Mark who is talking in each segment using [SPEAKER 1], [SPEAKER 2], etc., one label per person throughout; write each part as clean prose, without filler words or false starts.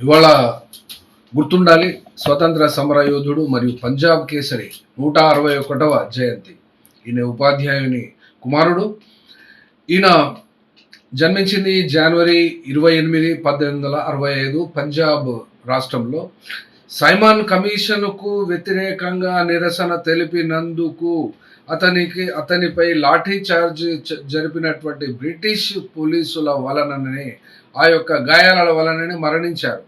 [SPEAKER 1] ఇవాళ గుర్తుండాలి, స్వతంత్ర సమరయోధుడు మరియు పంజాబ్ కేసరి 161వ జయంతి. ఈయన ఉపాధ్యాయుని కుమారుడు. ఈయన జన్మించింది జనవరి 28, 1865 పంజాబ్ రాష్ట్రంలో. సైమన్ కమిషన్కు వ్యతిరేకంగా నిరసన తెలిపినందుకు అతనిపై లాఠీ చార్జ్ జరిపినటువంటి బ్రిటిష్ పోలీసుల వలననే, ఆ యొక్క గాయాల వలననే మరణించారు.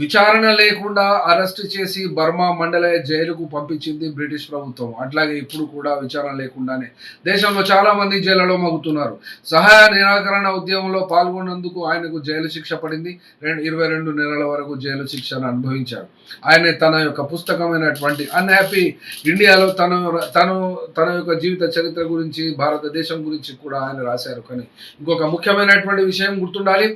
[SPEAKER 1] విచారణ లేకుండా అరెస్ట్ చేసి బర్మా మండలయ జైలుకు పంపించింది బ్రిటిష్ ప్రభుత్వం. అట్లాగే ఇప్పుడు కూడా విచారణ లేకుండానే దేశంలో చాలా మంది జైలులో మగ్గుతున్నారు. సహాయ నిరాకరణ ఉద్యమంలో పాల్గొన్నందుకు ఆయనకు జైలు శిక్ష పడింది. 22 నెలల వరకు జైలు శిక్షను అనుభవించారు. ఆయన తన యొక్క పుస్తకమైనటువంటి అన్హ్యాపీ ఇండియాలో తన యొక్క జీవిత చరిత్ర గురించి, భారతదేశం గురించి కూడా ఆయన రాశారు. కానీ ఇంకొక ముఖ్యమైనటువంటి విషయం గుర్తుండాలి,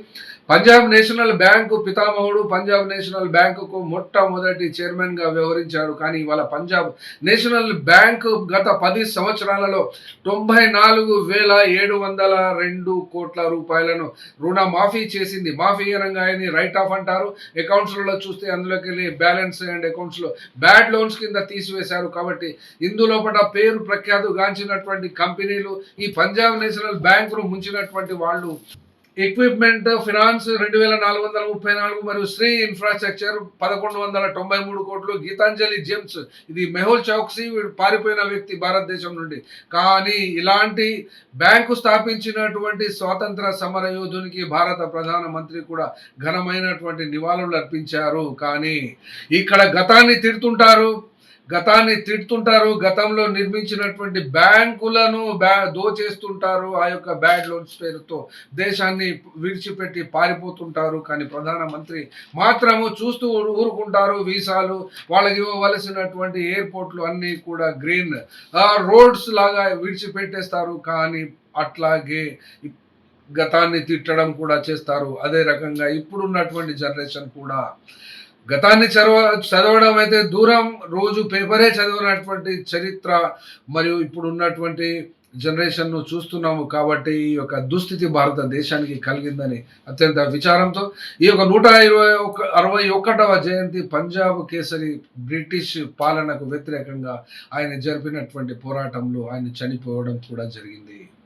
[SPEAKER 1] పంజాబ్ నేషనల్ బ్యాంకు పితామహుడు పంజాబ్ నేషనల్ బ్యాంకుకు మొట్టమొదటి చైర్మన్గా వ్యవహరించాడు. కానీ ఇవాళ పంజాబ్ నేషనల్ బ్యాంకు గత 10 సంవత్సరాలలో 94,702 కోట్ల రూపాయలను రుణమాఫీ చేసింది. మాఫీ అనగా రైట్ ఆఫ్ అంటారు. అకౌంట్స్లలో చూస్తే అందులోకి వెళ్ళి బ్యాలెన్స్ అండ్ అకౌంట్స్లో బ్యాడ్ లోన్స్ కింద తీసివేశారు. కాబట్టి ఇందులోపట పేరు ప్రఖ్యాతు గాంచినటువంటి కంపెనీలు ఈ పంజాబ్ నేషనల్ బ్యాంకును ముంచినటువంటి వాళ్ళు ఎక్విప్మెంట్ ఫినాన్స్ 2,434 మరియు శ్రీ ఇన్ఫ్రాస్ట్రక్చర్ 1,193 కోట్లు. గీతాంజలి జెమ్స్, ఇది మెహుల్ చౌక్సీ, పారిపోయిన వ్యక్తి భారతదేశం నుండి. కానీ ఇలాంటి బ్యాంకు స్థాపించినటువంటి స్వాతంత్ర సమర యోధునికి భారత ప్రధానమంత్రి కూడా ఘనమైనటువంటి నివాళులు అర్పించారు. కానీ ఇక్కడ గతాన్ని తిడుతుంటారు, గతంలో నిర్మించినటువంటి బ్యాంకులను దోచేస్తుంటారు. ఆ యొక్క బ్యాడ్ లోన్స్ పేరుతో దేశాన్ని విడిచిపెట్టి పారిపోతుంటారు. కానీ ప్రధానమంత్రి మాత్రము చూస్తూ ఊరుకుంటారు. వీసాలు, వాళ్ళకి ఇవ్వవలసినటువంటి ఎయిర్పోర్ట్లు అన్నీ కూడా గ్రీన్ రోడ్స్ లాగా విడిచిపెట్టేస్తారు. కానీ అట్లాగే గతాన్ని తిట్టడం కూడా చేస్తారు. అదే రకంగా ఇప్పుడున్నటువంటి జనరేషన్ కూడా గతాన్ని చదవడం అయితే దూరం, రోజు పేపరే చదివినటువంటి చరిత్ర మరియు ఇప్పుడు ఉన్నటువంటి జనరేషన్ను చూస్తున్నాము. కాబట్టి ఈ యొక్క దుస్థితి భారతదేశానికి కలిగిందని అత్యంత విచారంతో ఈ యొక్క 161వ జయంతి పంజాబ్ కేసరి బ్రిటిష్ పాలనకు వ్యతిరేకంగా ఆయన జరిపినటువంటి పోరాటంలో ఆయన చనిపోవడం కూడా జరిగింది.